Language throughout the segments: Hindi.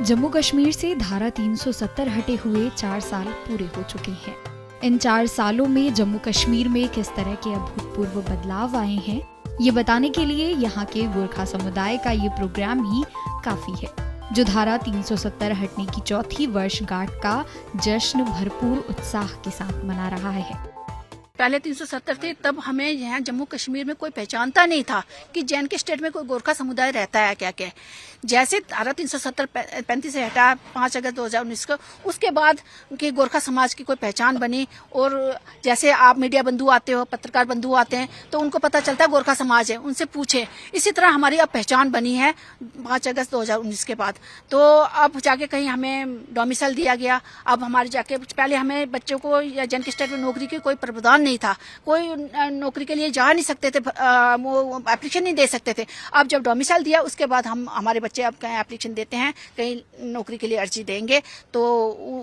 जम्मू कश्मीर से धारा 370 हटे हुए 4 साल पूरे हो चुके हैं। इन 4 सालों में जम्मू कश्मीर में किस तरह के अभूतपूर्व बदलाव आए हैं, ये बताने के लिए यहाँ के गोरखा समुदाय का ये प्रोग्राम ही काफी है, जो धारा 370 हटने की चौथी वर्षगांठ का जश्न भरपूर उत्साह के साथ मना रहा है। पहले 370 थे, तब हमें यहाँ जम्मू कश्मीर में कोई पहचानता नहीं था कि जे&के स्टेट में कोई गोरखा समुदाय रहता है क्या क्या। जैसे धारा 335 से हटा 5 अगस्त 2019 को, उसके बाद कि गोरखा समाज की कोई पहचान बनी। और जैसे आप मीडिया बंधु आते हो, पत्रकार बंधु आते हैं, तो उनको पता चलता है गोरखा समाज है, उनसे पूछे। इसी तरह हमारी अब पहचान बनी है 5 अगस्त 2019 के बाद। तो अब जाके कहीं हमें डोमिसाइल दिया गया। अब हमारे जाके पहले हमें बच्चों को या जे&के स्टेट में नौकरी की कोई प्रावधान नहीं था, कोई नौकरी के लिए जा नहीं सकते थे, वो एप्लीकेशन नहीं दे सकते थे। अब जब डोमिसाइल दिया उसके बाद हम हमारे बच्चे अब कहीं एप्लीकेशन देते हैं, कहीं नौकरी के लिए अर्जी देंगे, तो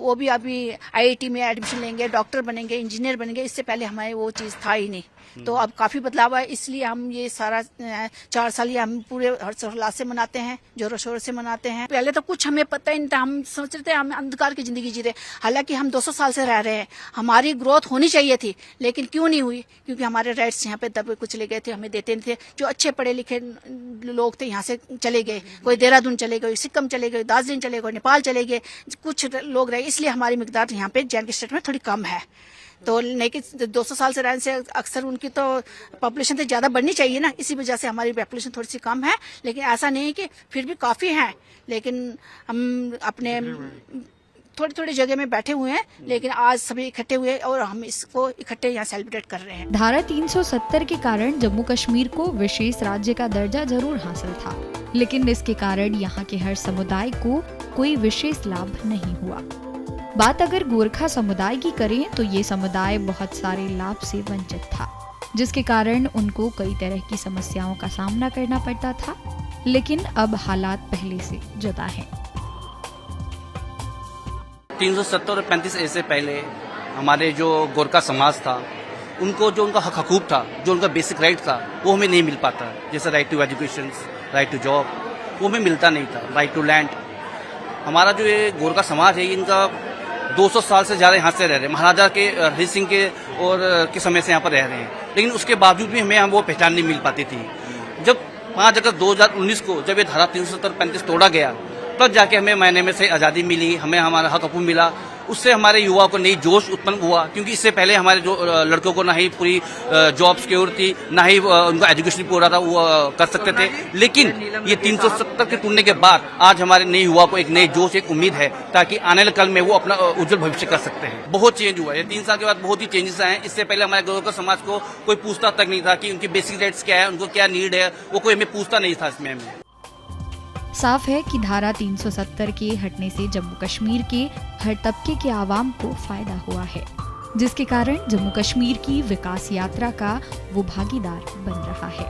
वो भी अभी IIT में एडमिशन लेंगे, डॉक्टर बनेंगे, इंजीनियर बनेंगे। इससे पहले हमारे वो चीज़ था ही नहीं। तो अब काफी बदलाव है, इसलिए हम ये सारा 4 साल ये हम पूरे हर्षोल्लास से मनाते हैं, जोरों शोरों से मनाते हैं। पहले तो कुछ हमें पता ही नहीं था, हम सोच रहे थे हम अंधकार की जिंदगी जी रहे। हालांकि हम 200 साल से रह रहे हैं, हमारी ग्रोथ होनी चाहिए थी, लेकिन क्यों नहीं हुई? क्योंकि हमारे राइट्स यहाँ पे दबे कुचले गए थे, हमें देते नहीं थे। जो अच्छे पढ़े लिखे लोग थे यहाँ से चले गए, कोई देहरादून चले गए, सिक्किम चले गए, दार्जिलिंग चले गए, नेपाल चले गए, कुछ लोग रहे। इसलिए हमारी मिकदार यहाँ पे जे&के स्टेट में थोड़ी कम है। तो लेकिन 200 साल से रहने से अक्सर उनकी तो पॉपुलेशन तो ज़्यादा बढ़नी चाहिए ना, इसी वजह से हमारी पॉपुलेशन थोड़ी सी कम है। लेकिन ऐसा नहीं है कि फिर भी काफ़ी है, लेकिन हम अपने थोड़ी थोड़ी जगह में बैठे हुए हैं, लेकिन आज सभी इकट्ठे हुए और हम इसको इकट्ठे यहाँ सेलिब्रेट कर रहे हैं। धारा 370 के कारण जम्मू कश्मीर को विशेष राज्य का दर्जा जरूर हासिल था, लेकिन इसके कारण यहाँ के हर समुदाय को कोई विशेष लाभ नहीं हुआ। बात अगर गोरखा समुदाय की करें तो ये समुदाय बहुत सारे लाभ से वंचित था, जिसके कारण उनको कई तरह की समस्याओं का सामना करना पड़ता था। लेकिन अब हालात पहले से जुदा हैं। 370 और 35 से पहले हमारे जो गोरखा समाज था, उनको जो उनका हकूक था, जो उनका बेसिक राइट था, वो हमें नहीं मिल पाता। जैसे right to education, right to job, वो हमें मिलता नहीं था। राइट टू लैंड, हमारा जो ये गोरखा समाज है, इनका 200 साल से ज़्यादा यहाँ से रह रहे हैं। महाराजा के हरि सिंह के और के समय से यहाँ पर रह रहे हैं, लेकिन उसके बावजूद भी हमें वो पहचान नहीं मिल पाती थी। जब 5 अगस्त 2019 को जब ये धारा 370-35 तोड़ा गया, तब जाके हमें महीने में से आज़ादी मिली, हमें हमारा हक हकूक मिला। उससे हमारे युवा को नई जोश उत्पन्न हुआ, क्योंकि इससे पहले हमारे जो लड़कों को ना ही पूरी जॉब सिक्योर थी, ना ही उनका एजुकेशन पूरा था, वो कर सकते थे। लेकिन ये 370 के टूटने के बाद आज हमारे नए युवा को एक नई जोश, एक उम्मीद है, ताकि आने वाले कल में वो अपना उज्जवल भविष्य कर सकते हैं। बहुत चेंज हुआ है 3 साल के बाद, बहुत ही चेंजेस आए हैं। इससे पहले हमारे गोरखा समाज को कोई पूछता तक नहीं था कि उनकी बेसिक राइट्स क्या है, उनको क्या नीड है, वो कोई हमें पूछता नहीं था। इसमें हमें साफ है कि धारा 370 के हटने से जम्मू कश्मीर के हर तबके के आवाम को फायदा हुआ है, जिसके कारण जम्मू कश्मीर की विकास यात्रा का वो भागीदार बन रहा है।